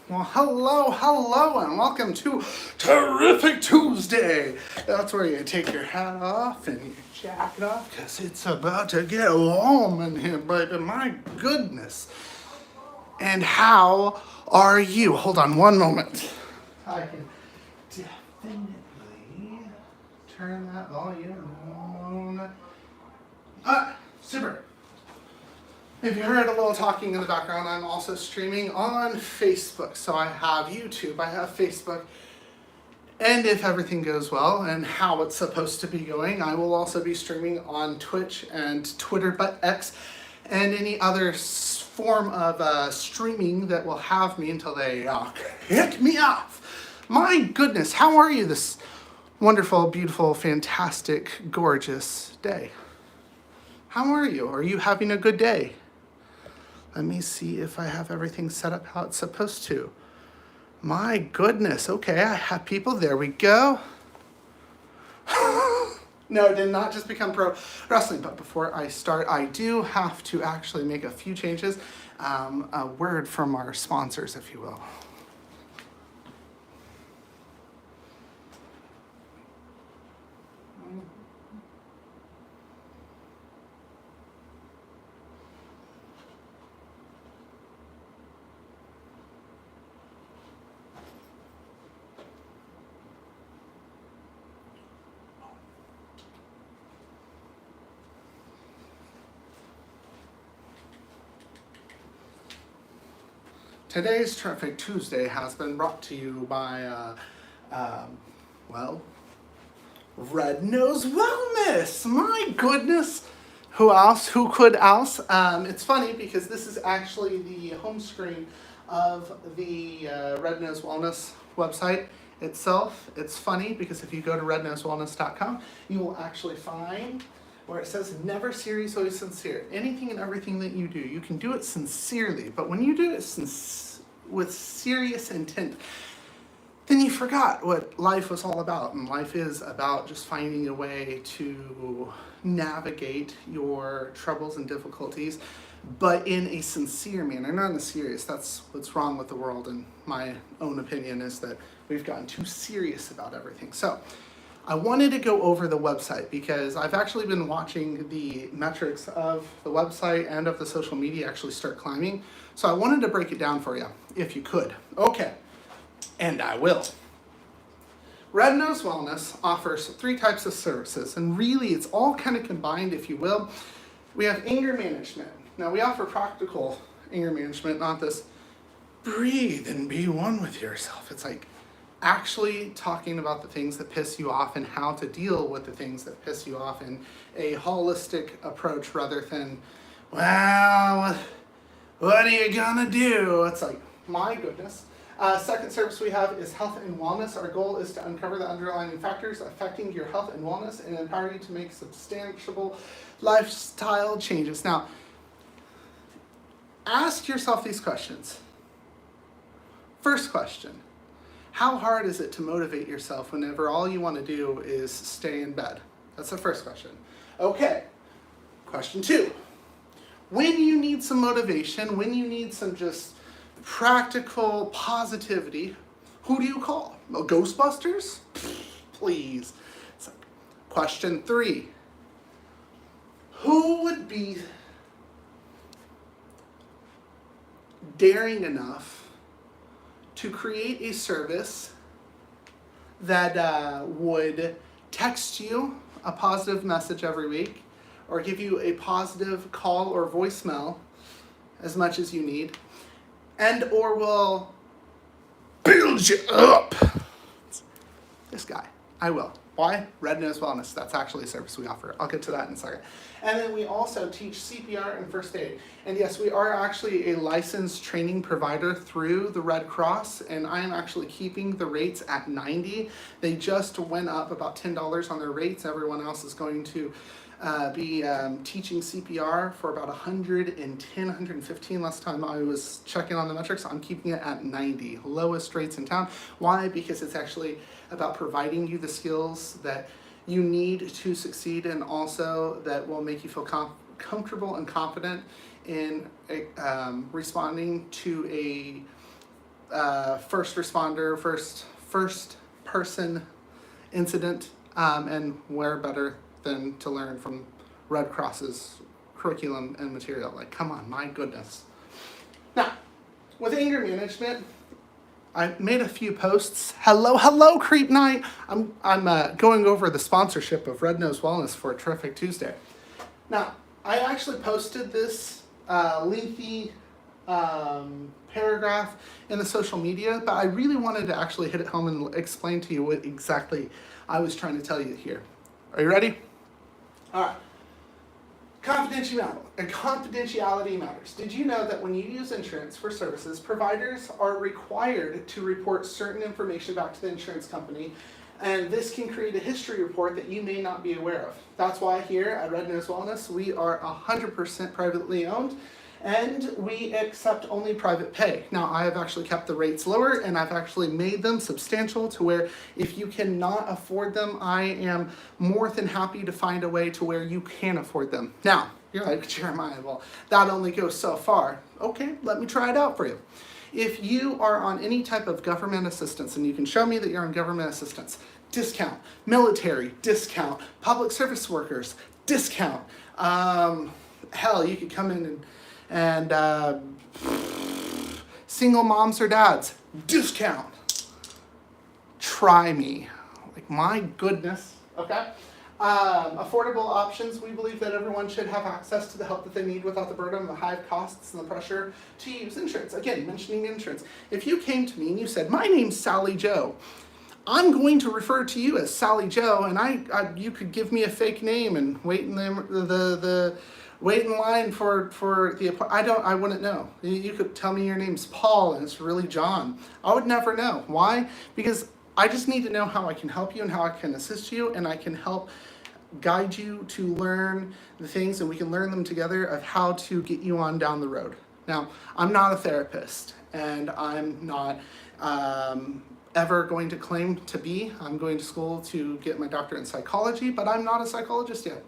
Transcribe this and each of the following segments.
Well, hello, and welcome to Terrific Tuesday. That's where you take your hat off and your jacket off, because it's about to get warm in here, baby. My goodness. And how are you? Hold on one moment. I can definitely turn that volume on. Super. If you heard a little talking in the background, I'm also streaming on Facebook. So I have YouTube, I have Facebook, and if everything goes well and how it's supposed to be going, I will also be streaming on Twitch and Twitter, but X, and any other form of streaming that will have me until they kick me off. My goodness, how are you this wonderful, beautiful, fantastic, gorgeous day? How are you? Are you having a good day? Let me see if I have everything set up how it's supposed to. My goodness, okay, I have people, there we go. No, it did not just become pro wrestling, but before I start, I do have to actually make a few changes. A word from our sponsors, if you will. Today's Terrific Tuesday has been brought to you by, Red Nose Wellness. My goodness. Who else? Who could else? It's funny because this is actually the home screen of the Red Nose Wellness website itself. It's funny because if you go to rednosewellness.com, you will actually find where it says never serious, always sincere. Anything and everything that you do, you can do it sincerely, but when you do it with serious intent, then you forgot what life was all about. And life is about just finding a way to navigate your troubles and difficulties, but in a sincere manner, not in a serious. That's what's wrong with the world, in my own opinion, is that we've gotten too serious about everything. So I wanted to go over the website because I've actually been watching the metrics of the website and of the social media actually start climbing. So I wanted to break it down for you, if you could. Okay, and I will. Red Nose Wellness offers 3 types of services, and really it's all kind of combined, if you will. We have anger management. Now we offer practical anger management, not this breathe and be one with yourself. It's like actually talking about the things that piss you off and how to deal with the things that piss you off in a holistic approach rather than, well, what are you gonna do? It's like, my goodness. Second service we have is health and wellness. Our goal is to uncover the underlying factors affecting your health and wellness and empower you to make substantial lifestyle changes. Now, ask yourself these questions. First question. How hard is it to motivate yourself whenever all you want to do is stay in bed? That's the first question. Okay, question 2. When you need some motivation, when you need some just practical positivity, who do you call? Well, Ghostbusters? Please. So, question 3. Who would be daring enough to create a service that would text you a positive message every week or give you a positive call or voicemail as much as you need, and or will build you up? This guy. I will. Why? Red Nose Wellness. That's actually a service we offer. I'll get to that in a second. And then we also teach CPR and first aid. And yes, we are actually a licensed training provider through the Red Cross, and I am actually keeping the rates at $90. They just went up about $10 on their rates. Everyone else is going to be teaching CPR for about 110, 115 last time I was checking on the metrics. I'm keeping it at 90, lowest rates in town. Why? Because it's actually about providing you the skills that you need to succeed, and also that will make you feel comfortable and confident in responding to a first responder, first person incident, and where better than to learn from Red Cross's curriculum and material. Like, come on, my goodness. Now, with anger management, I made a few posts. Hello, Creep Night. I'm going over the sponsorship of Red Nose Wellness for a terrific Tuesday. Now, I actually posted this lengthy paragraph in the social media, but I really wanted to actually hit it home and explain to you what exactly I was trying to tell you here. Are you ready? All right. Confidentiality matters. Did you know that when you use insurance for services, providers are required to report certain information back to the insurance company, and this can create a history report that you may not be aware of. That's why here at Red Nose Wellness, we are 100% privately owned, and we accept only private pay. Now, I have actually kept the rates lower, and I've actually made them substantial to where if you cannot afford them, I am more than happy to find a way to where you can afford them. Now, you're like, Jeremiah, well, that only goes so far. Okay, let me try it out for you. If you are on any type of government assistance, and you can show me that you're on government assistance, discount, military, discount, public service workers, discount, hell, you could come in and single moms or dads, discount. Try me. Like, my goodness, okay? Affordable options, we believe that everyone should have access to the help that they need without the burden of the high costs and the pressure to use insurance. Again, mentioning insurance. If you came to me and you said, my name's Sally Joe, I'm going to refer to you as Sally Joe, and you could give me a fake name and wait in wait in line for the appointment. I wouldn't know. You could tell me your name's Paul and it's really John. I would never know. Why? Because I just need to know how I can help you and how I can assist you, and I can help guide you to learn the things, and we can learn them together of how to get you on down the road. Now, I'm not a therapist, and I'm not ever going to claim to be. I'm going to school to get my doctorate in psychology, but I'm not a psychologist yet.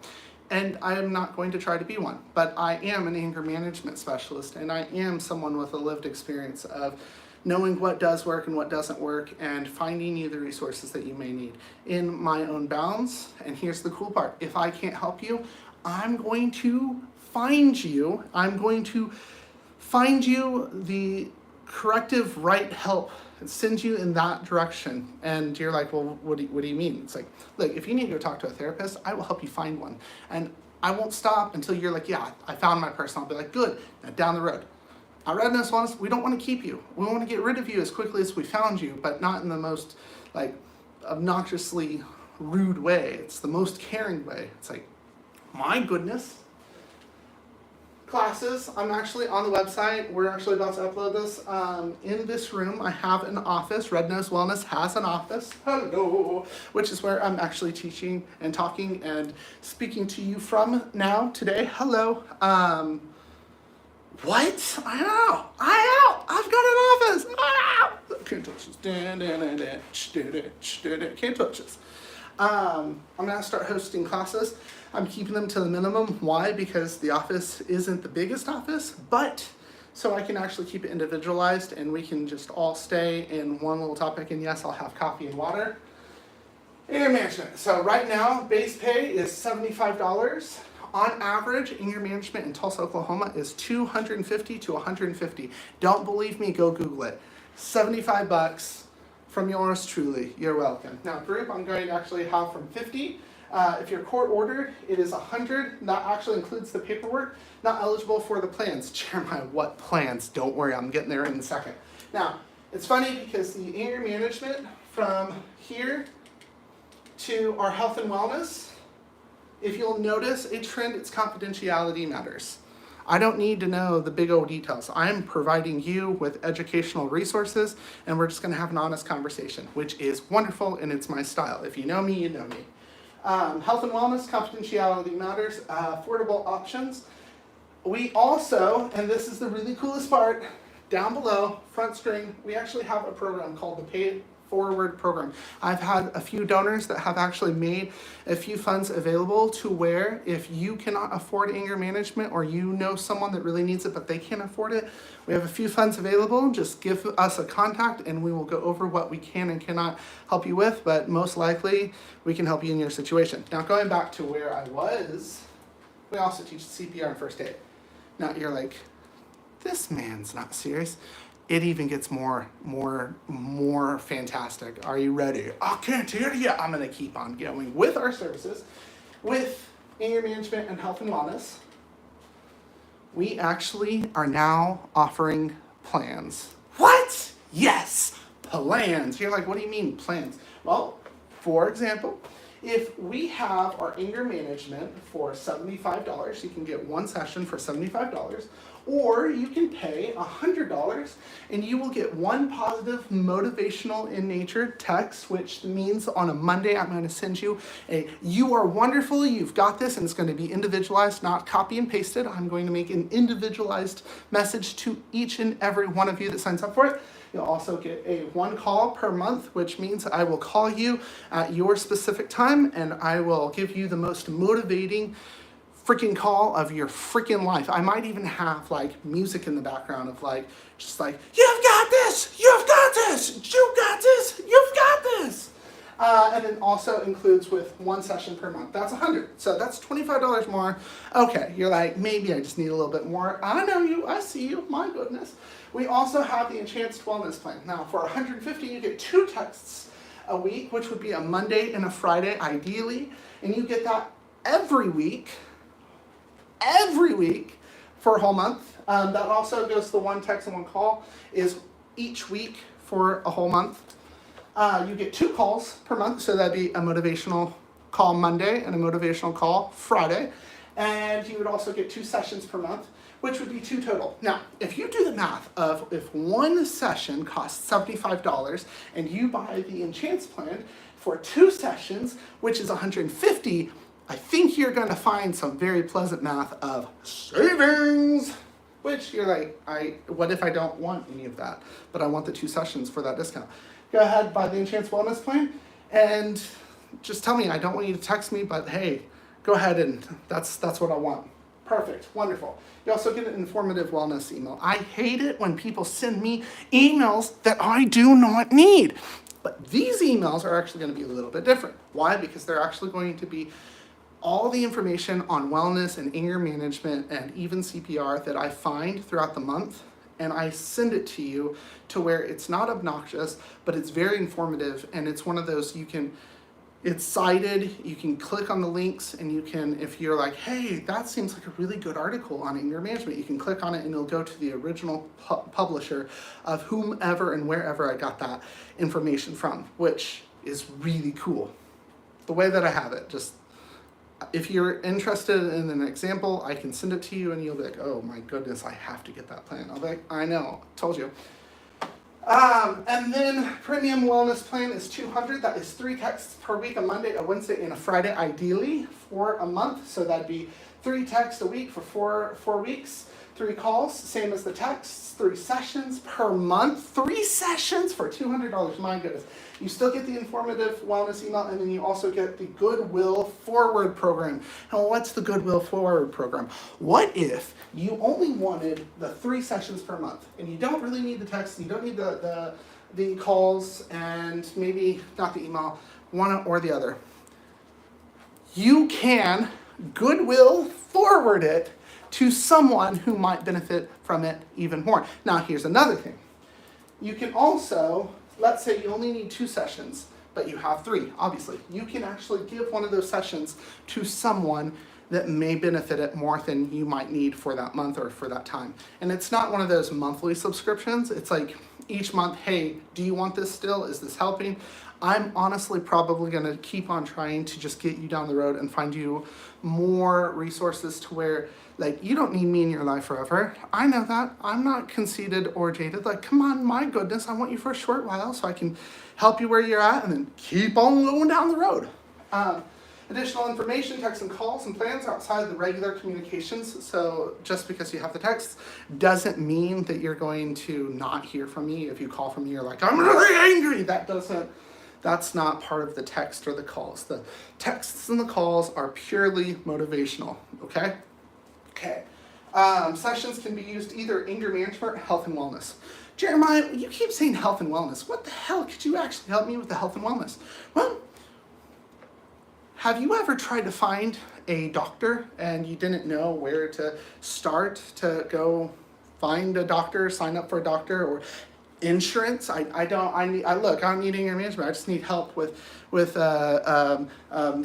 And I am not going to try to be one, but I am an anger management specialist, and I am someone with a lived experience of knowing what does work and what doesn't work, and finding you the resources that you may need in my own bounds. And here's the cool part. If I can't help you, I'm going to find you. I'm going to find you the corrective right help and send you in that direction. And you're like, well, what do you mean? It's like, look, if you need to go talk to a therapist, I will help you find one. And I won't stop until you're like, yeah, I found my person. I'll be like, good, now down the road. At Red Nose Wellness, we don't want to keep you. We want to get rid of you as quickly as we found you, but not in the most obnoxiously rude way. It's the most caring way. It's like, my goodness. Classes, I'm actually on the website. We're actually about to upload this. In this room, I have an office. Red Nose Wellness has an office. Hello. Which is where I'm actually teaching and talking and speaking to you from now, today. Hello. What? I know. I've got an office. Can't touch this. Can't touch this. I'm going to start hosting classes. I'm keeping them to the minimum. Why? Because the office isn't the biggest office, but so I can actually keep it individualized and we can just all stay in one little topic. And yes, I'll have coffee and water. Anger management. So right now, base pay is $75. On average, anger management in Tulsa, Oklahoma is $250 to $150. Don't believe me? Go Google it. $75 from yours truly. You're welcome. Now, group, I'm going to actually have from 50. If you're court ordered, it is 100. That actually includes the paperwork. Not eligible for the plans. Jeremiah, what plans? Don't worry, I'm getting there in a second. Now, it's funny because the anger management from here to our health and wellness, if you'll notice a trend, it's confidentiality matters. I don't need to know the big old details. I'm providing you with educational resources, and we're just going to have an honest conversation, which is wonderful, and it's my style. If you know me, you know me. Health and wellness, confidentiality matters, affordable options. We also, and this is the really coolest part, down below, front screen, we actually have a program called the Pay It forward program. I've had a few donors that have actually made a few funds available to where if you cannot afford anger management or you know someone that really needs it but they can't afford it, we have a few funds available. Just give us a contact and we will go over what we can and cannot help you with, but most likely we can help you in your situation. Now going back to where I was, we also teach CPR and first aid. Now you're like, this man's not serious. It even gets more fantastic. Are you ready? I can't hear you. I'm gonna keep on going with our services, with anger management and health and wellness. We actually are now offering plans. What? Yes, plans. You're like, what do you mean plans? Well, for example, if we have our anger management for $75, you can get one session for $75, or you can pay $100 and you will get one positive motivational in nature text, which means on a Monday I'm going to send you a "you are wonderful, you've got this," and it's going to be individualized, not copy and pasted. I'm going to make an individualized message to each and every one of you that signs up for it. You'll also get a one call per month, which means I will call you at your specific time and I will give you the most motivating freaking call of your freaking life. I might even have like music in the background of like, just like, you've got this, you've got this, you got this, you've got this. And then also includes with one session per month. That's $100. So that's $25 more. Okay, you're like, maybe I just need a little bit more. I know you, I see you, my goodness. We also have the Enhanced Wellness Plan. Now for $150, you get 2 texts a week, which would be a Monday and a Friday ideally. And you get that every week for a whole month. That also goes to the one text and one call is each week for a whole month. You get 2 calls per month, so that'd be a motivational call Monday and a motivational call Friday. And you would also get 2 sessions per month, which would be 2 total. Now, if you do the math of if one session costs $75 and you buy the Enhanced plan for 2 sessions, which is $150, I think you're gonna find some very pleasant math of savings, which you're like, what if I don't want any of that, but I want the 2 sessions for that discount? Go ahead, buy the Enhanced Wellness Plan, and just tell me, I don't want you to text me, but hey, go ahead and that's what I want. Perfect, wonderful. You also get an informative wellness email. I hate it when people send me emails that I do not need. But these emails are actually gonna be a little bit different. Why? Because they're actually going to be all the information on wellness and anger management and even CPR that I find throughout the month, and I send it to you to where it's not obnoxious, but it's very informative, and it's one of those it's cited, you can click on the links, and you can, if you're like, hey, that seems like a really good article on anger management, you can click on it and it'll go to the original publisher of whomever and wherever I got that information from, which is really cool. The way that I have it, just if you're interested in an example, I can send it to you and you'll be like, oh my goodness, I have to get that plan. I'll be like, I know, told you. And then Premium Wellness Plan is $200. That is 3 texts per week, a Monday, a Wednesday, and a Friday, ideally for a month. So that'd be 3 texts a week for 4 weeks, 3 calls, same as the texts, 3 sessions per month, 3 sessions for $200. My goodness. You still get the informative wellness email, and then you also get the Goodwill Forward program. Now, what's the Goodwill Forward program? What if you only wanted the 3 sessions per month, and you don't really need the text, you don't need the calls, and maybe not the email, one or the other? You can Goodwill Forward it to someone who might benefit from it even more. Now, here's another thing. You can also, let's say you only need 2 sessions, but you have 3, obviously. You can actually give one of those sessions to someone that may benefit it more than you might need for that month or for that time. And it's not one of those monthly subscriptions. It's like each month, hey, do you want this still? Is this helping? I'm honestly probably gonna keep on trying to just get you down the road and find you more resources to where, like, you don't need me in your life forever. I know that. I'm not conceited or jaded. Like, come on, my goodness, I want you for a short while so I can help you where you're at and then keep on going down the road. Additional information, texts and calls and plans outside the regular communications. So just because you have the text doesn't mean that you're going to not hear from me. If you call from me, you're like, I'm really angry. That's not part of the text or the calls. The texts and the calls are purely motivational, okay? Okay. Sessions can be used either anger management or health and wellness. Jeremiah, you keep saying health and wellness. What the hell? Could you actually help me with the health and wellness? Well, have you ever tried to find a doctor and you didn't know where to start to go find a doctor, sign up for a doctor, or insurance? I don't need anger management. I just need help with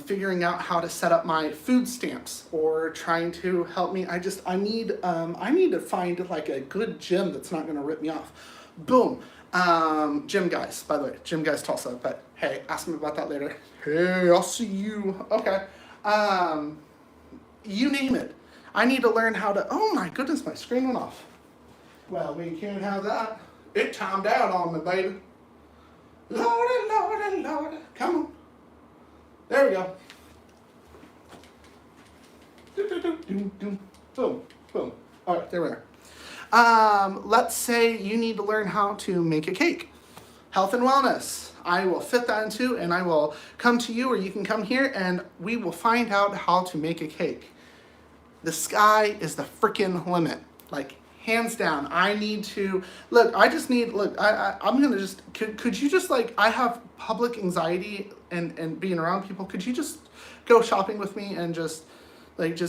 figuring out how to set up my food stamps, or trying to help me. I need to find like a good gym that's not going to rip me off. Boom. Gym guys, by the way, Gym Guys Tulsa, but hey, ask me about that later. Hey, I'll see you. Okay. You name it. I need to learn how to, oh my goodness, my screen went off. Well, we can't have that. It timed out on me, baby. Lordy, Lordy, Lordy. Come on. There we go. Boom, boom. All right, there we are. Let's say you need to learn how to make a cake. Health and wellness. I will fit that into, and I will come to you, or you can come here, and we will find out how to make a cake. The sky is the freaking limit. Like, hands down. I need to, I'm going to just, could you just, like, I have public anxiety and being around people. Could you just go shopping with me and just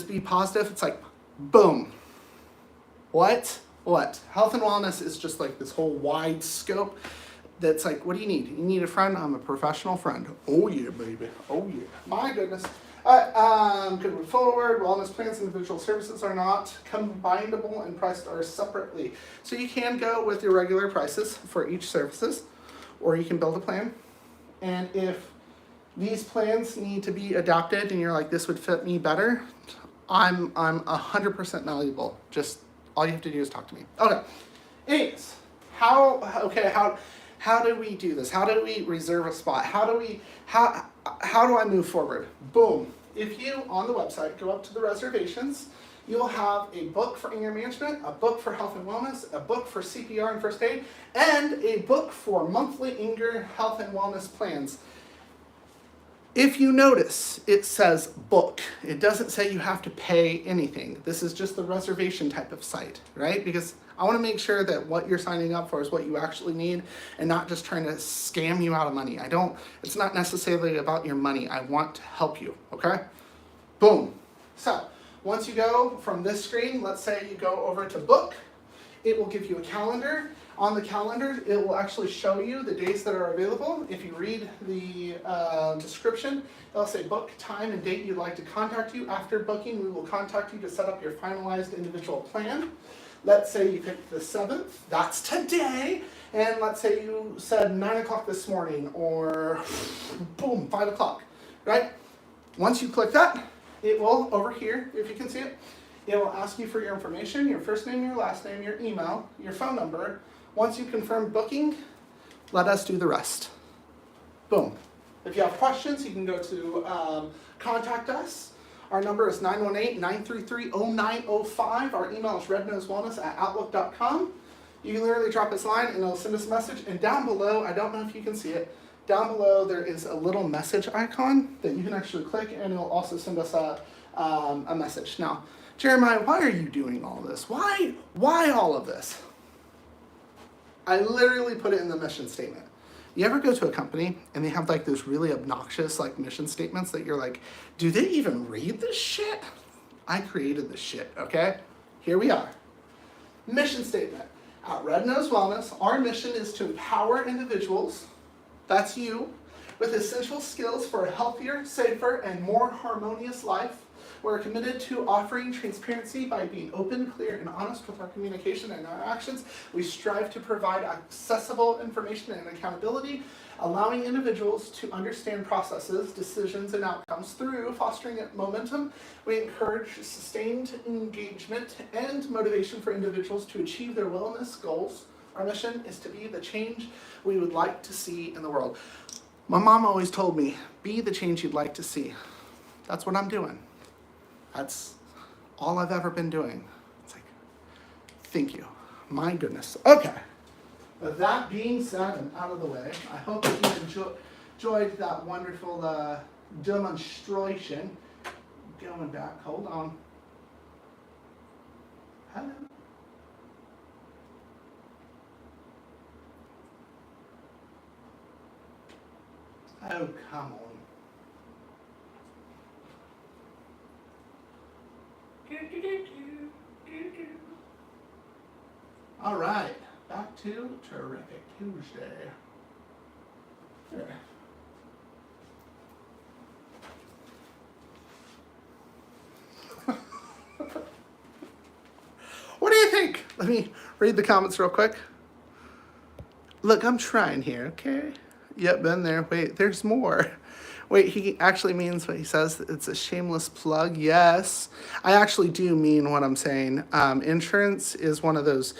be positive? It's like, boom. What? Health and wellness is just like this whole wide scope that's like, what do you need? You need a friend? I'm a professional friend. Oh yeah, baby. Oh yeah. My goodness. Good move forward. Wellness plans and individual services are not combinable and priced are separately. So you can go with your regular prices for each services, or you can build a plan. And if these plans need to be adapted and you're like, this would fit me better, I'm 100% malleable. Just all you have to do is talk to me. Okay. Anyways, how do we do this? How do we reserve a spot? How do I move forward? Boom. If you, on the website, go up to the reservations, you'll have a book for anger management, a book for health and wellness, a book for CPR and first aid, and a book for monthly anger, health, and wellness plans. If you notice, it says book. It doesn't say you have to pay anything. This is just the reservation type of site, right? Because I want to make sure that what you're signing up for is what you actually need and not just trying to scam you out of money. It's not necessarily about your money. I want to help you, okay? Boom. So once you go from this screen, let's say you go over to book, it will give you a calendar. On the calendar, it will actually show you the days that are available. If you read the description, it'll say book, time, and date you'd like to contact you. After booking, we will contact you to set up your finalized individual plan. Let's say you picked the 7th, that's today, and let's say you said 9 o'clock this morning, or boom, 5 o'clock, right? Once you click that, it will, over here, if you can see it, it will ask you for your information, your first name, your last name, your email, your phone number. Once you confirm booking, let us do the rest. Boom. If you have questions, you can go to contact us. Our number is 918-933-0905. Our email is rednosewellness@outlook.com. You can literally drop us a line and it'll send us a message. And down below, I don't know if you can see it, down below there is a little message icon that you can actually click, and it'll also send us a message. Now, Jeremiah, why are you doing all this? Why all of this? I literally put it in the mission statement. You ever go to a company and they have like those really obnoxious like mission statements that you're like, do they even read this shit? I created this shit, okay? Here we are. Mission statement. At Red Nose Wellness, our mission is to empower individuals, that's you, with essential skills for a healthier, safer, and more harmonious life. We're committed to offering transparency by being open, clear, and honest with our communication and our actions. We strive to provide accessible information and accountability, allowing individuals to understand processes, decisions, and outcomes. Through fostering momentum, we encourage sustained engagement and motivation for individuals to achieve their wellness goals. Our mission is to be the change we would like to see in the world. My mom always told me, be the change you'd like to see. That's what I'm doing. That's all I've ever been doing. It's like, thank you. My goodness. Okay. With that being said and out of the way, I hope that you enjoyed that wonderful demonstration. Going back, hold on. Hello. Oh, come on. All right, back to Terrific Tuesday. Here. What do you think? Let me read the comments real quick. Look, I'm trying here, okay? Yep, been there. Wait, there's more. Wait, he actually means what he says. It's a shameless plug. Yes, I actually do mean what I'm saying. Insurance is one of those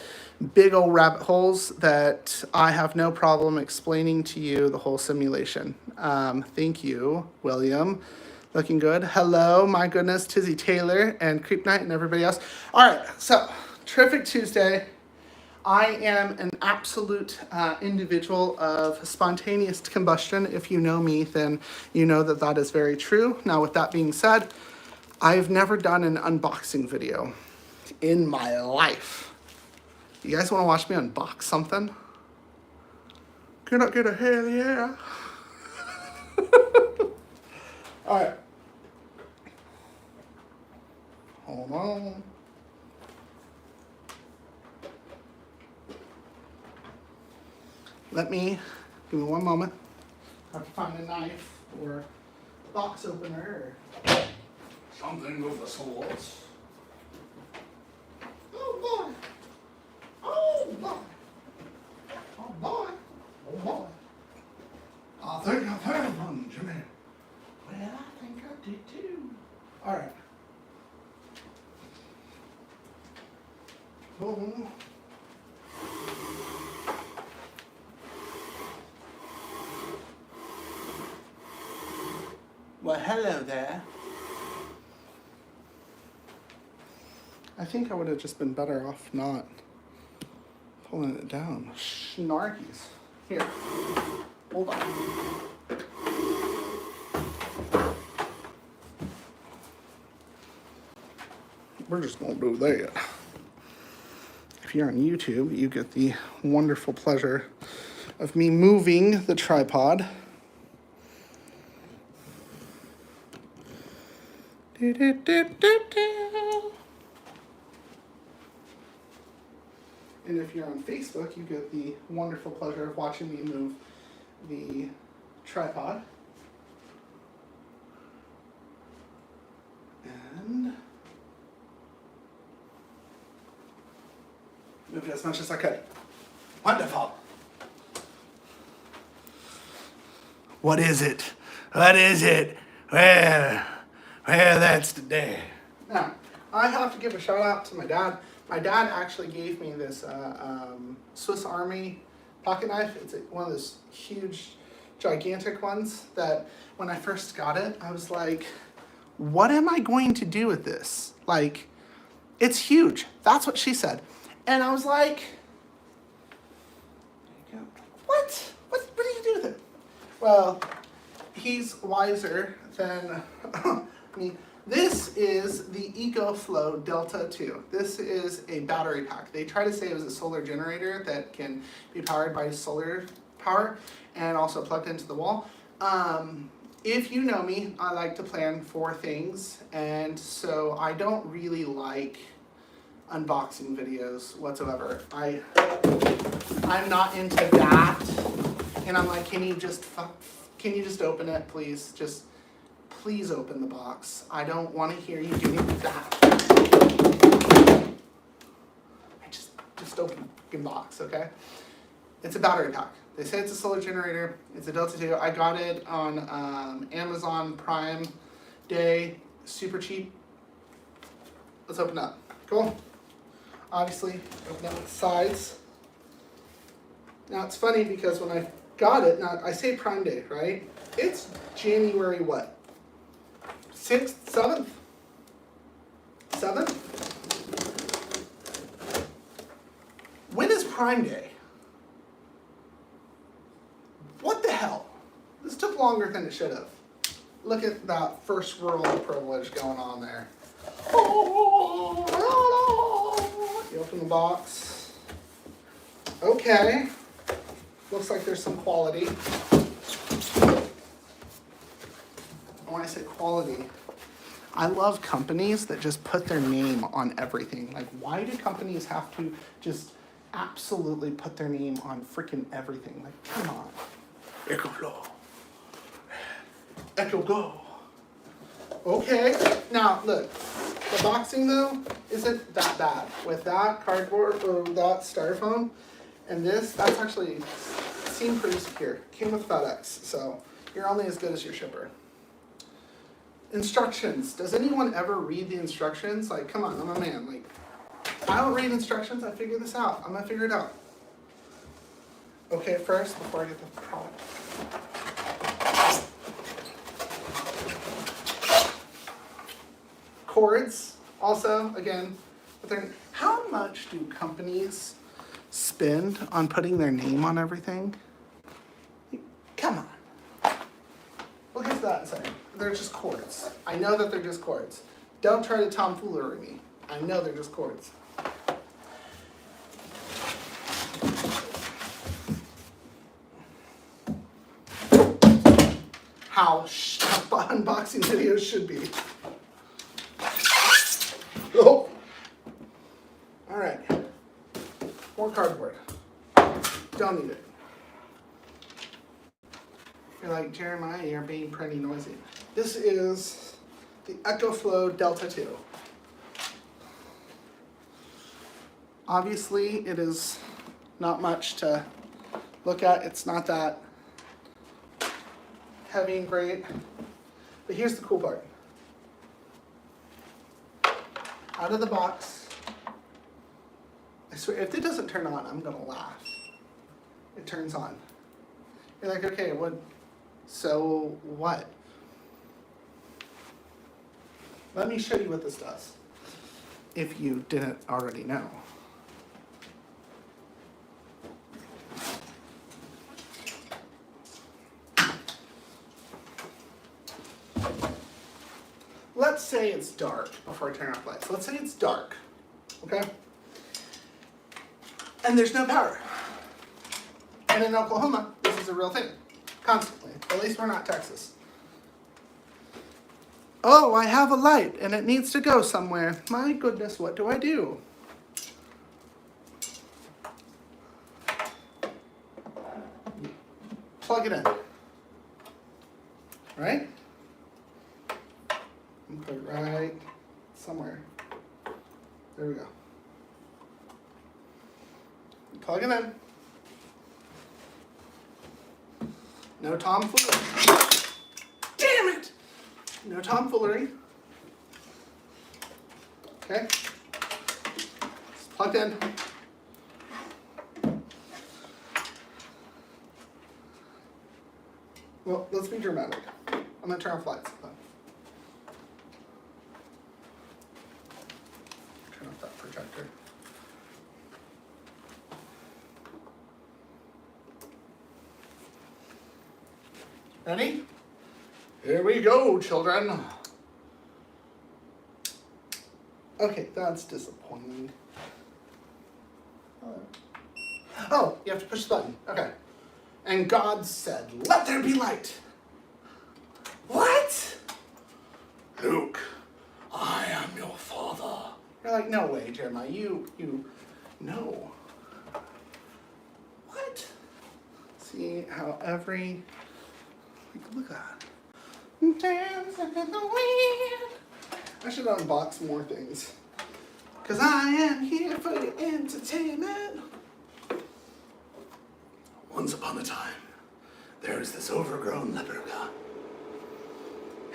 big old rabbit holes that I have no problem explaining to you the whole simulation. Thank you, William. Looking good. Hello, my goodness, Tizzy Taylor and Creep Night and everybody else. All right, so Terrific Tuesday. I am an absolute individual of spontaneous combustion. If you know me, then you know that that is very true. Now, with that being said, I've never done an unboxing video in my life. You guys want to watch me unbox something? Can I get a hell yeah? All right. Hold on. Give me one moment. I have to find a knife or a box opener or something of the sorts. Oh boy. Oh boy. Oh boy. Oh boy. I think I've had one, Jimmy. Well, I think I did too. All right. Boom. Well, hello there. I think I would have just been better off not pulling it down. Snarkies. Here. Hold on. We're just going to do that. If you're on YouTube, you get the wonderful pleasure of me moving the tripod. Do, do, do, do, do. And if you're on Facebook, you get the wonderful pleasure of watching me move the tripod. And move it as much as I could. Wonderful. What is it? What is it? Well, that's the day. Now, I have to give a shout out to my dad. My dad actually gave me this Swiss Army pocket knife. It's one of those huge, gigantic ones that when I first got it, I was like, what am I going to do with this? Like, it's huge. That's what she said. And I was like, what? What do you do with it? Well, he's wiser than me. This is the EcoFlow Delta 2. This is a battery pack. They try to say it was a solar generator that can be powered by solar power and also plugged into the wall. If you know me, I like to plan for things, and so I don't really like unboxing videos whatsoever. I'm not into that, and I'm like, can you just open it, please? Please open the box. I don't want to hear you doing that. Just open the fucking box, okay? It's a battery pack. They say it's a solar generator. It's a Delta 2. I got it on Amazon Prime Day. Super cheap. Let's open up. Cool. Obviously, open up the sides. Now, it's funny because when I got it, now I say Prime Day, right? It's January what? 6th, 7th? 7th? When is Prime Day? What the hell? This took longer than it should have. Look at that first world privilege going on there. You open the box. Okay. Looks like there's some quality. When I say quality, I love companies that just put their name on everything. Like, why do companies have to just absolutely put their name on freaking everything? Like, come on. EcoFlow. Echo Go. Okay. Now, look. The boxing, though, isn't that bad. With that cardboard, or that styrofoam, and this, that's actually seemed pretty secure. Came with FedEx, so you're only as good as your shipper. Instructions. Does anyone ever read the instructions? Like, come on, I'm a man. Like, I don't read instructions. I figure this out. I'm going to figure it out. Okay, first, before I get the product. Cords, also, again, how much do companies spend on putting their name on everything? Come on. We'll get to that in a second. They're just cords. I know that they're just cords. Don't try to tomfoolery me. I know they're just cords. How unboxing videos should be. Oh. All right. More cardboard. Don't need it. You're like, Jeremiah, you're being pretty noisy. This is the EcoFlow Delta 2. Obviously, it is not much to look at. It's not that heavy and great. But here's the cool part. Out of the box, I swear, if it doesn't turn on, I'm gonna laugh. It turns on. You're like, okay, so what? Let me show you what this does, if you didn't already know. Let's say it's dark before I turn off lights. Let's say it's dark, okay? And there's no power. And in Oklahoma, this is a real thing, constantly. At least we're not Texas. Oh, I have a light and it needs to go somewhere. My goodness, what do I do? Plug it in, right? And put it right somewhere. There we go. Plug it in. No tomfoolery. Damn it! No tomfoolery. Okay. It's plugged in. Well, let's be dramatic. I'm gonna turn off lights. Turn off that projector. Ready? Here we go, children. Okay, that's disappointing. Oh, you have to push the button. Okay. And God said, "Let there be light." What? Luke, I am your father. You're like, no way, Jeremiah. No. What? See how every, look at that. Dancing in the wind. I should unbox more things. Because I am here for your entertainment. Once upon a time, there was this overgrown leper guy.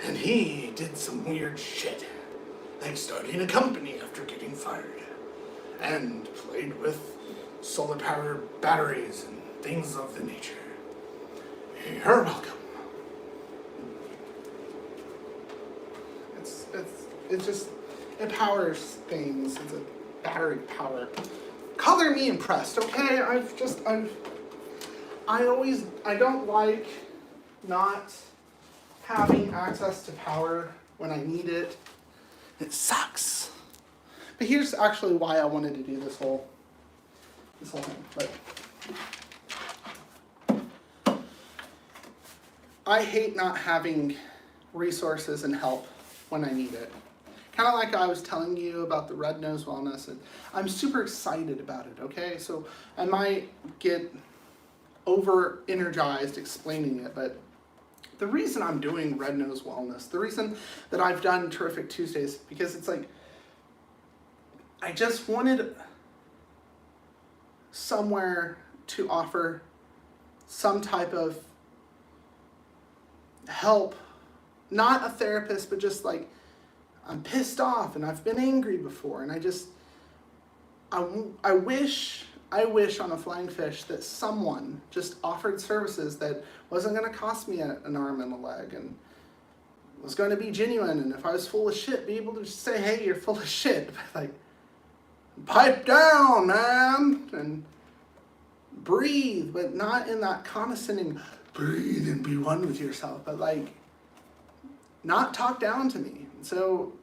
And he did some weird shit. Like starting a company after getting fired. And played with solar powered batteries and things of the nature. You're welcome. it powers things. It's a battery power. Color me impressed, okay? I don't like not having access to power when I need it. It sucks. But here's actually why I wanted to do this whole thing. But I hate not having resources and help when I need it. Kind of like I was telling you about the Red Nose Wellness, and I'm super excited about it, okay? So I might get over energized explaining it, but the reason I'm doing Red Nose Wellness, the reason that I've done Terrific Tuesdays, because it's like, I just wanted somewhere to offer some type of help, not a therapist, but just like, I'm pissed off and I've been angry before, and I wish on a flying fish that someone just offered services that wasn't going to cost me an arm and a leg and was going to be genuine, and if I was full of shit, be able to just say, hey, you're full of shit. Like, pipe down, man, and breathe, but not in that condescending, breathe and be one with yourself, but like, not talk down to me. So,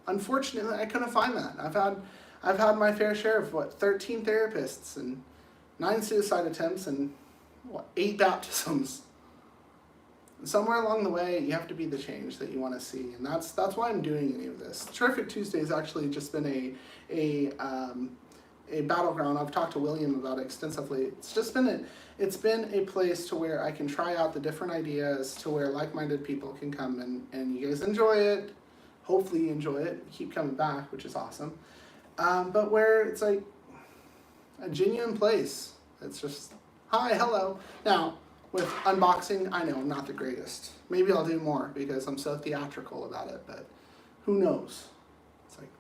unfortunately, I couldn't find that. I've had my fair share of 13 therapists and 9 suicide attempts and 8 baptisms. And somewhere along the way, you have to be the change that you want to see, and that's why I'm doing any of this. Terrific Tuesday has actually just been a battleground. I've talked to William about it extensively. It's been a place to where I can try out the different ideas, to where like-minded people can come and you guys enjoy it. Hopefully you enjoy it. You keep coming back, which is awesome. But where it's like a genuine place. It's just, hi, hello. Now, with unboxing, I know I'm not the greatest. Maybe I'll do more because I'm so theatrical about it, but who knows? It's like,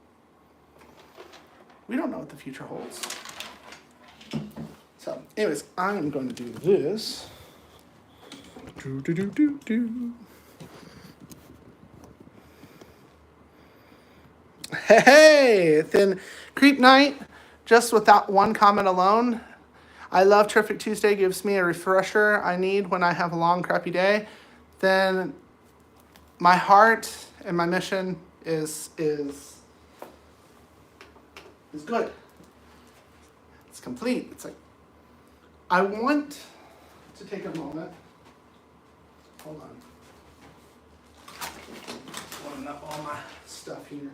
we don't know what the future holds. So, anyways, I'm going to do this. Hey, then Creep Night, just with that one comment alone, I love Terrific Tuesday, gives me a refresher I need when I have a long, crappy day. Then my heart and my mission is good. It's complete. It's like, I want to take a moment. Hold on. Loading up all my stuff here.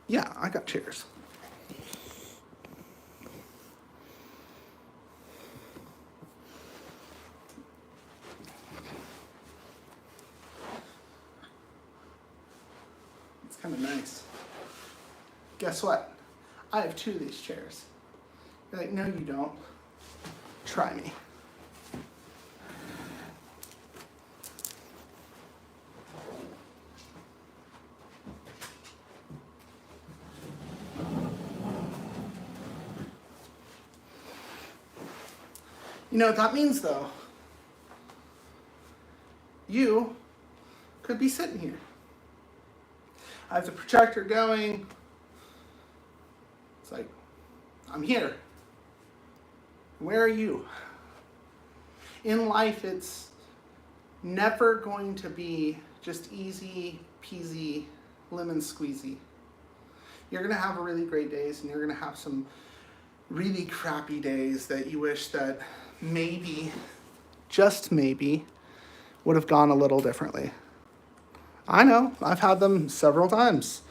Yeah, I got chairs. It's kind of nice. Guess what? I have 2 of these chairs. You're like, no, you don't. Try me. You know what that means, though? You could be sitting here. I have the projector going. It's like, I'm here. Where are you? In life, it's never going to be just easy peasy, lemon squeezy. You're going to have really great days, and you're going to have some really crappy days that you wish that maybe, just maybe, would have gone a little differently. I know, I've had them several times.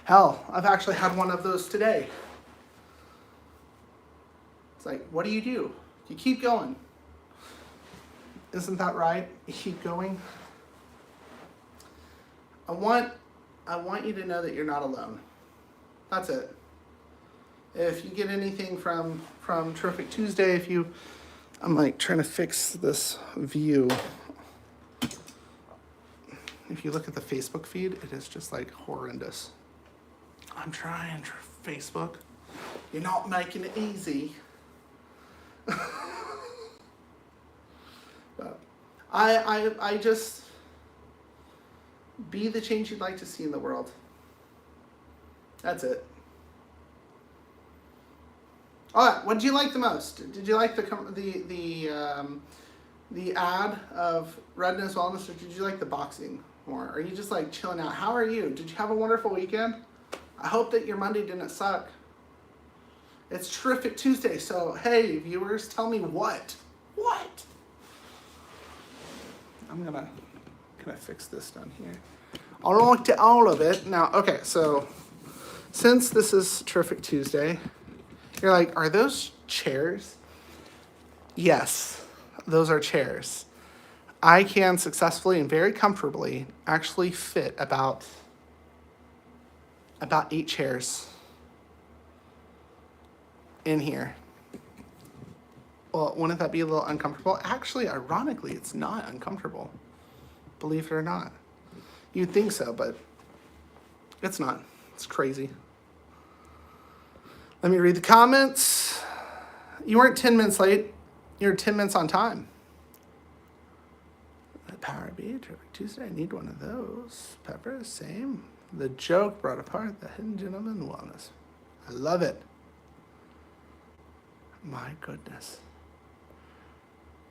Hell, I've actually had one of those today. It's like, what do? You keep going. Isn't that right? You keep going. I want you to know that you're not alone. That's it. If you get anything from Terrific Tuesday, I'm like trying to fix this view. If you look at the Facebook feed, it is just like horrendous. I'm trying, Facebook. You're not making it easy. But I just be the change you'd like to see in the world. That's it. All right. What did you like the most? Did you like the ad of Red Nose Wellness, or did you like the boxing more? Are you just like chilling out? How are you? Did you have a wonderful weekend? I hope that your Monday didn't suck. It's Terrific Tuesday, so hey, viewers, tell me what? What? I'm gonna fix this down here. I looked at all of it. Now, okay, so since this is Terrific Tuesday, you're like, are those chairs? Yes, those are chairs. I can successfully and very comfortably actually fit about 8 chairs in here. Well, wouldn't that be a little uncomfortable? Actually, ironically, it's not uncomfortable. Believe it or not. You'd think so, but it's not. It's crazy. Let me read the comments. You weren't 10 minutes late. You were 10 minutes on time. Power B, Terrific Tuesday. I need one of those. Pepper, same. The joke brought apart the hidden gentleman wellness. I love it. My goodness.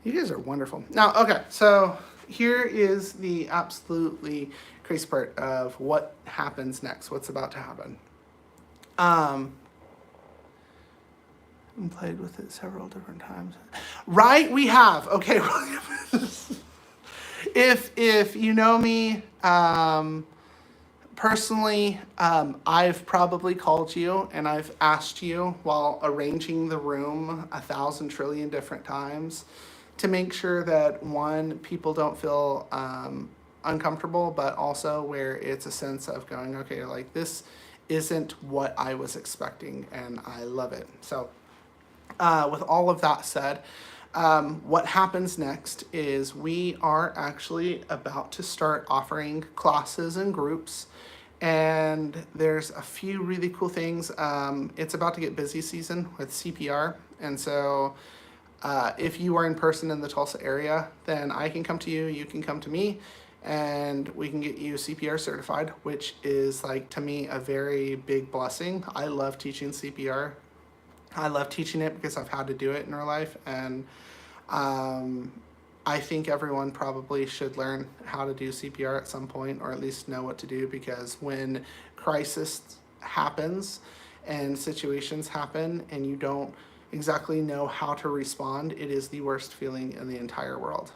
You guys are wonderful. Now, okay, so here is the absolutely crazy part of what happens next, what's about to happen. I played with it several different times. Right, we have. Okay. If you know me personally, I've probably called you and I've asked you while arranging the room 1,000 trillion different times to make sure that, one, people don't feel uncomfortable, but also where it's a sense of going, okay, like this isn't what I was expecting, and I love it. So with all of that said, what happens next is we are actually about to start offering classes and groups, and there's a few really cool things. It's about to get busy season with CPR, and so if you are in person in the Tulsa area, then I can come to you, you can come to me, and we can get you CPR certified, which is, like, to me, a very big blessing. I love teaching CPR. I love teaching it because I've had to do it in real life, and I think everyone probably should learn how to do CPR at some point, or at least know what to do, because when crisis happens and situations happen and you don't exactly know how to respond, it is the worst feeling in the entire world.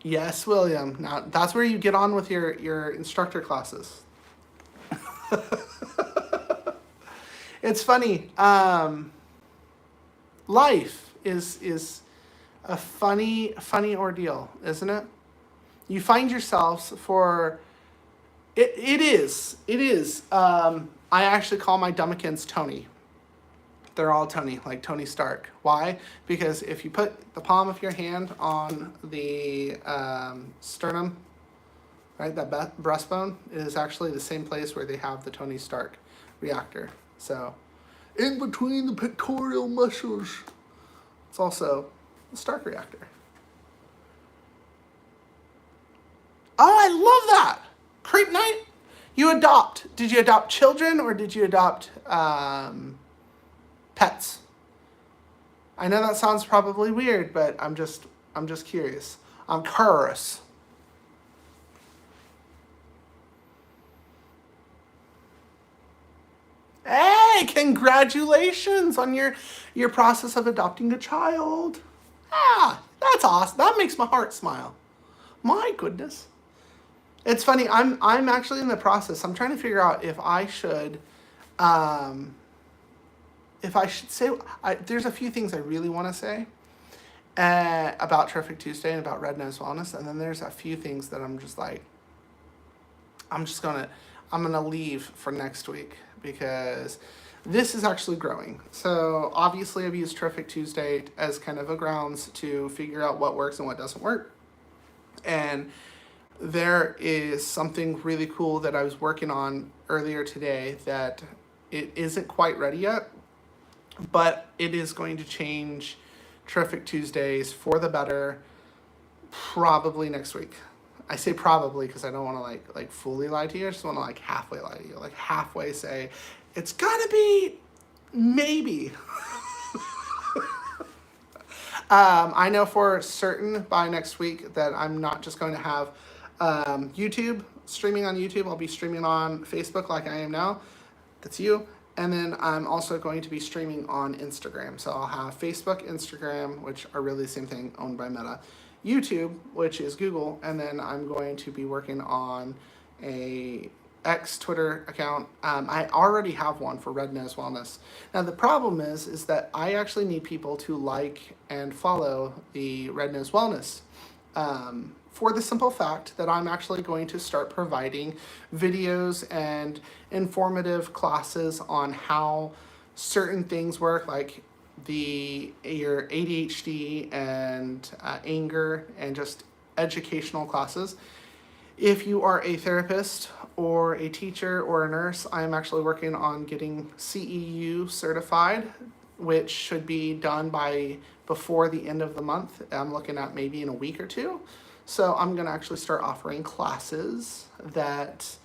Yes, William. Now, that's where you get on with your instructor classes. It's funny. Life is a funny ordeal, isn't it? You find yourselves for... It is. I actually call my dummikins Tony. They're all Tony, like Tony Stark. Why? Because if you put the palm of your hand on the sternum, right, that breastbone, it is actually the same place where they have the Tony Stark reactor. So, in between the pectoral muscles, it's also the Stark reactor. Oh, I love that! Creep night? You adopt. Did you adopt children or did you adopt pets? I know that sounds probably weird, but I'm just curious. I'm curious. Hey, congratulations on your process of adopting a child. Ah, that's awesome. That makes my heart smile. My goodness. It's funny, I'm actually in the process. I'm trying to figure out if I should say, there's a few things I really want to say about Terrific Tuesday and about Red Nose Wellness, and then there's a few things that I'm just like, I'm gonna leave for next week, because this is actually growing. So obviously I've used Terrific Tuesday as kind of a grounds to figure out what works and what doesn't work. And there is something really cool that I was working on earlier today that it isn't quite ready yet, but it is going to change Terrific Tuesdays for the better probably next week. I say probably because I don't want to like fully lie to you. I just want to like halfway lie to you, like halfway say it's gonna be maybe. I know for certain by next week that I'm not just going to have YouTube streaming on YouTube. I'll be streaming on Facebook like I am now. That's you. And then I'm also going to be streaming on Instagram. So I'll have Facebook, Instagram, which are really the same thing, owned by Meta, YouTube, which is Google, and then I'm going to be working on a X Twitter account. I already have one for Red Nose Wellness. Now the problem is that I actually need people to like and follow the Red Nose Wellness. For the simple fact that I'm actually going to start providing videos and informative classes on how certain things work, like your ADHD and anger, and just educational classes. If you are a therapist or a teacher or a nurse, I am actually working on getting CEU certified, which should be done by before the end of the month. I'm looking at maybe in a week or two. So I'm going to actually start offering classes that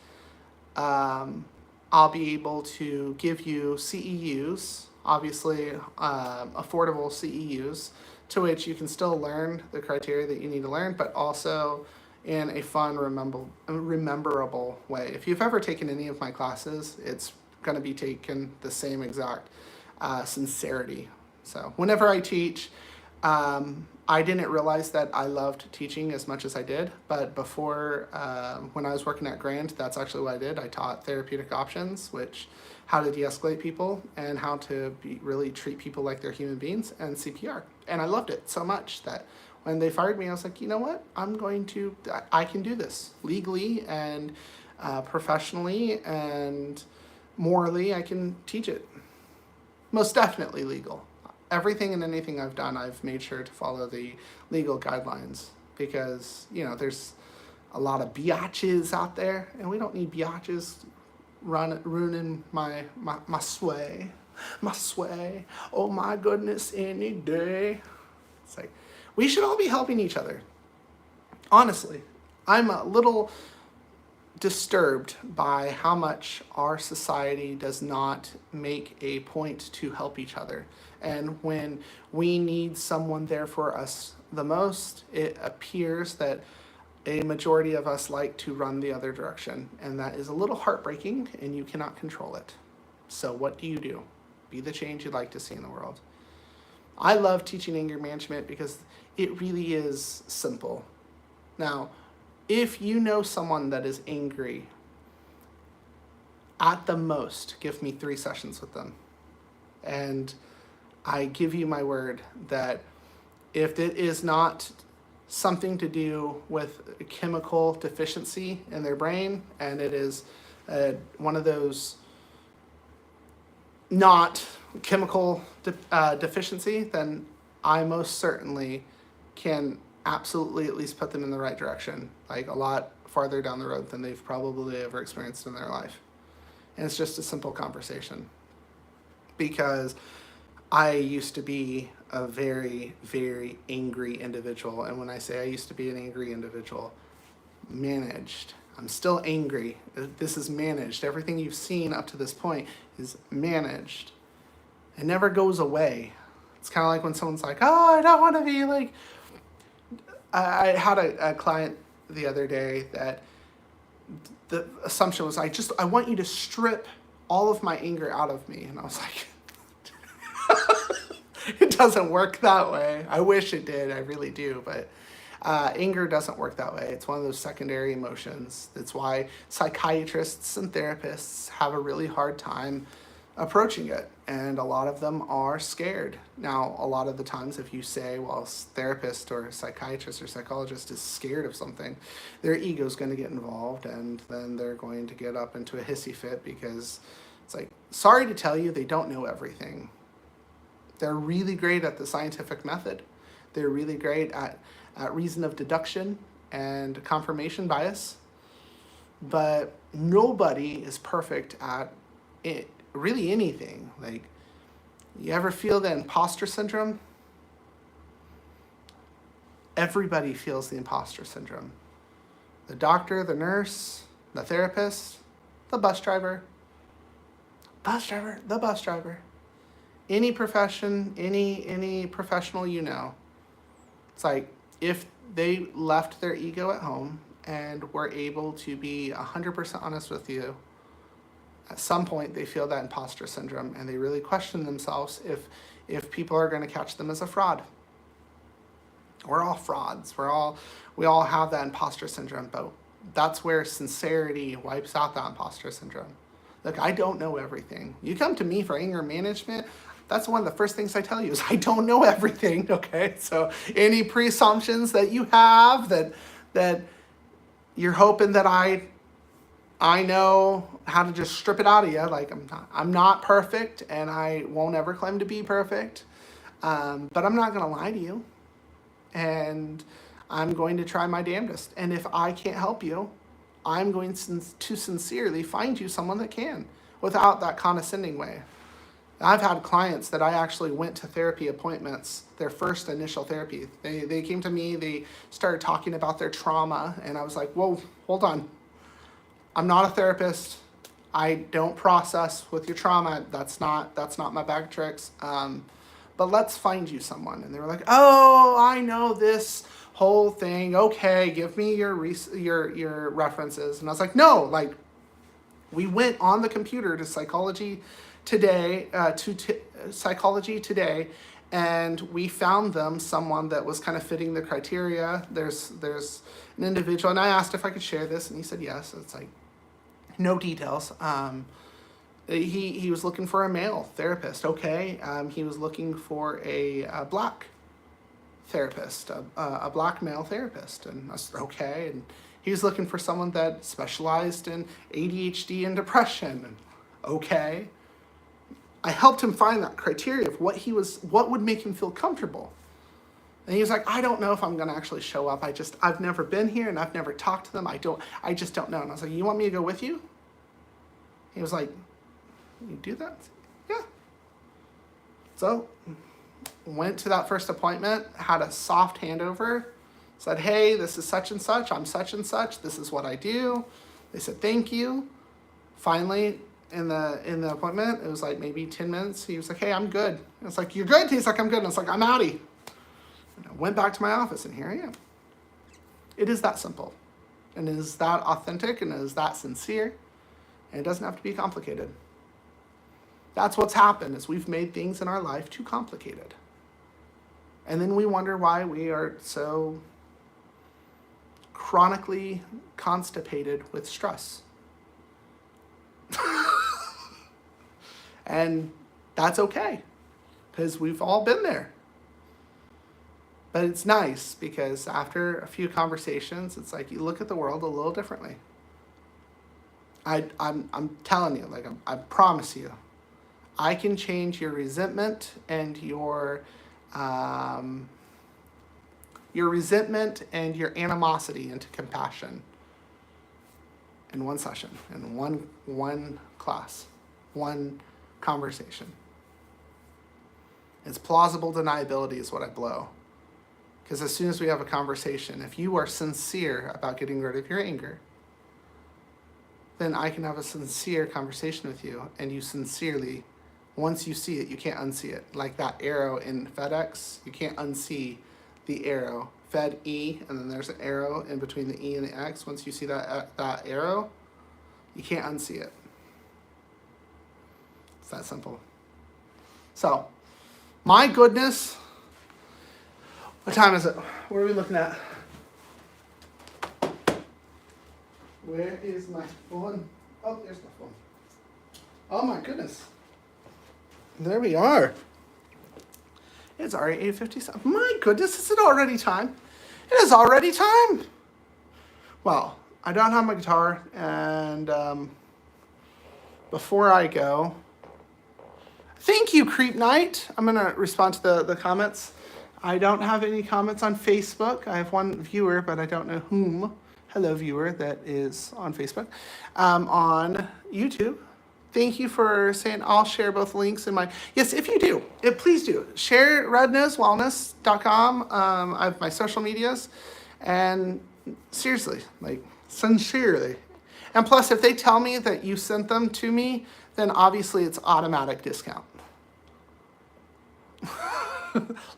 I'll be able to give you CEUs, obviously affordable CEUs, to which you can still learn the criteria that you need to learn, but also in a fun, rememberable way. If you've ever taken any of my classes, it's going to be taken the same exact sincerity. So whenever I teach, I didn't realize that I loved teaching as much as I did, but before, when I was working at Grand, that's actually what I did. I taught therapeutic options, which how to de-escalate people and how to really treat people like they're human beings, and CPR. And I loved it so much that when they fired me, I was like, you know what? I can do this legally and professionally and morally. I can teach it. Most definitely legal. Everything and anything I've done, I've made sure to follow the legal guidelines, because, there's a lot of biatches out there, and we don't need biatches ruining my sway. My sway. Oh my goodness, any day. It's like, we should all be helping each other. Honestly, I'm a little disturbed by how much our society does not make a point to help each other. And when we need someone there for us the most, it appears that a majority of us like to run the other direction. And that is a little heartbreaking, and you cannot control it. So what do? Be the change you'd like to see in the world. I love teaching anger management because it really is simple. Now, if you know someone that is angry, at the most, give me 3 sessions with them. And I give you my word that if it is not something to do with a chemical deficiency in their brain, and it is one of those not chemical deficiency, then I most certainly can absolutely at least put them in the right direction, like a lot farther down the road than they've probably ever experienced in their life. And it's just a simple conversation. Because I used to be a very, very angry individual. And when I say I used to be an angry individual, managed. I'm still angry. This is managed. Everything you've seen up to this point is managed. It never goes away. It's kind of like when someone's like, oh, I don't want to be like... I had a client the other day that the assumption was, I want you to strip all of my anger out of me. And I was like... It doesn't work that way. I wish it did. I really do. But anger doesn't work that way. It's one of those secondary emotions. That's why psychiatrists and therapists have a really hard time approaching it. And a lot of them are scared. Now, a lot of the times if you say, well, a therapist or a psychiatrist or psychologist is scared of something, their ego's going to get involved, and then they're going to get up into a hissy fit because it's like, sorry to tell you, they don't know everything. They're really great at the scientific method. They're really great at reason of deduction and confirmation bias. But nobody is perfect at really anything. Like, You ever feel the imposter syndrome? Everybody feels the imposter syndrome. The doctor, the nurse, the therapist, the bus driver, the bus driver. Any profession, any professional you know. It's like if they left their ego at home and were able to be 100% honest with you, at some point they feel that imposter syndrome and they really question themselves if people are going to catch them as a fraud. We're all frauds. We all have that imposter syndrome, but that's where sincerity wipes out that imposter syndrome. Look, I don't know everything. You come to me for anger management, that's one of the first things I tell you is I don't know everything, okay? So any presumptions that you have that you're hoping that I know how to just strip it out of you, like I'm not perfect and I won't ever claim to be perfect, but I'm not gonna lie to you. And I'm going to try my damnedest. And if I can't help you, I'm going to sincerely find you someone that can, without that condescending way. I've had clients that I actually went to therapy appointments, their first initial therapy. They came to me, they started talking about their trauma, and I was like, whoa, hold on. I'm not a therapist. I don't process with your trauma. That's not my bag of tricks. But let's find you someone. And they were like, oh, I know this whole thing. Okay, give me your references. And I was like, no, like we went on the computer to Psychology Today, and we found them someone that was kind of fitting the criteria. There's an individual, and I asked if I could share this, and he said yes. It's like no details. He was looking for a male therapist, okay. He was looking for a black therapist, a black male therapist, and I said, okay. And he was looking for someone that specialized in ADHD and depression, and okay. I helped him find that criteria of what would make him feel comfortable. And he was like, I don't know if I'm gonna actually show up. I've never been here and I've never talked to them. I just don't know. And I was like, you want me to go with you? He was like, you do that? Yeah. So went to that first appointment, had a soft handover, said, hey, this is such and such, I'm such and such, this is what I do. They said, thank you. Finally, in the appointment, it was like maybe 10 minutes, he was like, hey, I'm good. I was like, you're good? He's like, I'm good. And I was like, I'm outie. And I went back to my office and here I am. It is that simple. And it is that authentic and it is that sincere. And it doesn't have to be complicated. That's what's happened, is we've made things in our life too complicated. And then we wonder why we are so chronically constipated with stress. And that's okay, because we've all been there. But it's nice, because after a few conversations, it's like you look at the world a little differently. I'm telling you, like I promise you, I can change your resentment and your animosity into compassion in one session, in one class, one conversation. It's plausible deniability is what I blow. Because as soon as we have a conversation, if you are sincere about getting rid of your anger, then I can have a sincere conversation with you, and you sincerely, once you see it, you can't unsee it. Like that arrow in FedEx, you can't unsee the arrow. Fed E, and then there's an arrow in between the E and the X. Once you see that arrow, you can't unsee it. It's that simple. So, my goodness. What time is it? What are we looking at? Where is my phone? Oh, there's my phone. Oh my goodness. There we are. It's already 8:57. My goodness, is it already time? It is already time. Well, I don't have my guitar, and before I go, thank you, Creep Night. I'm going to respond to the comments. I don't have any comments on Facebook. I have one viewer, but I don't know whom. Hello, viewer that is on Facebook. On YouTube, Thank you for saying I'll share both links in my... Yes, if you do, please do. Share rednosewellness.com. I have my social medias. And seriously, like, sincerely. And plus, if they tell me that you sent them to me, then obviously it's automatic discount.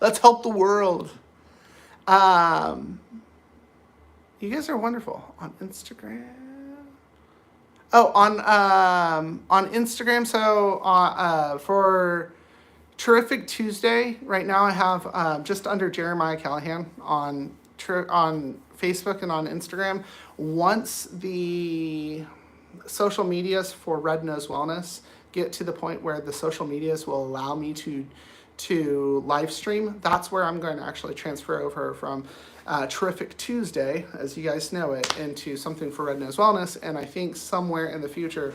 Let's help the world. You guys are wonderful on Instagram. Oh, on Instagram. So for Terrific Tuesday, right now I have just under Jeremiah Callihan on Facebook and on Instagram. Once the social medias for Red Nose Wellness get to the point where the social medias will allow me to live stream, that's where I'm going to actually transfer over from Terrific Tuesday, as you guys know it, into something for Red Nose Wellness. And I think somewhere in the future,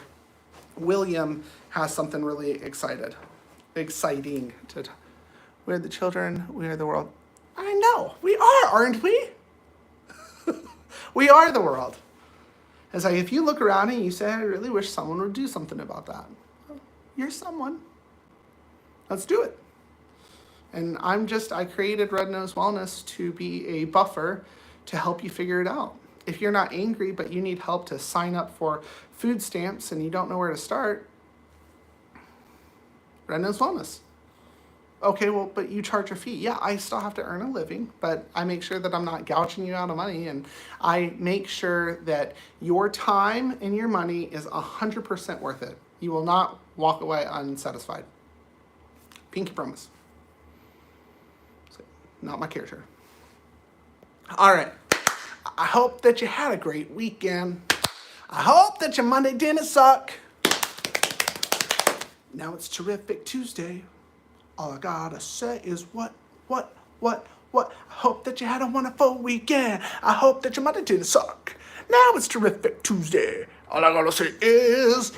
William has something really exciting to we're the children, we are the world. I know, we are, aren't we? We are the world. It's like, if you look around and you say, I really wish someone would do something about that. You're someone. Let's do it. And I created Red Nose Wellness to be a buffer to help you figure it out. If you're not angry, but you need help to sign up for food stamps and you don't know where to start, Red Nose Wellness. Okay, well, but you charge a fee. Yeah, I still have to earn a living, but I make sure that I'm not gouging you out of money, and I make sure that your time and your money is 100% worth it. You will not walk away unsatisfied. Pinky promise. So, not my character. All right. I hope that you had a great weekend. I hope that your Monday didn't suck. Now it's Terrific Tuesday. All I gotta say is what? I hope that you had a wonderful weekend. I hope that your Monday didn't suck. Now it's Terrific Tuesday. All I gotta say is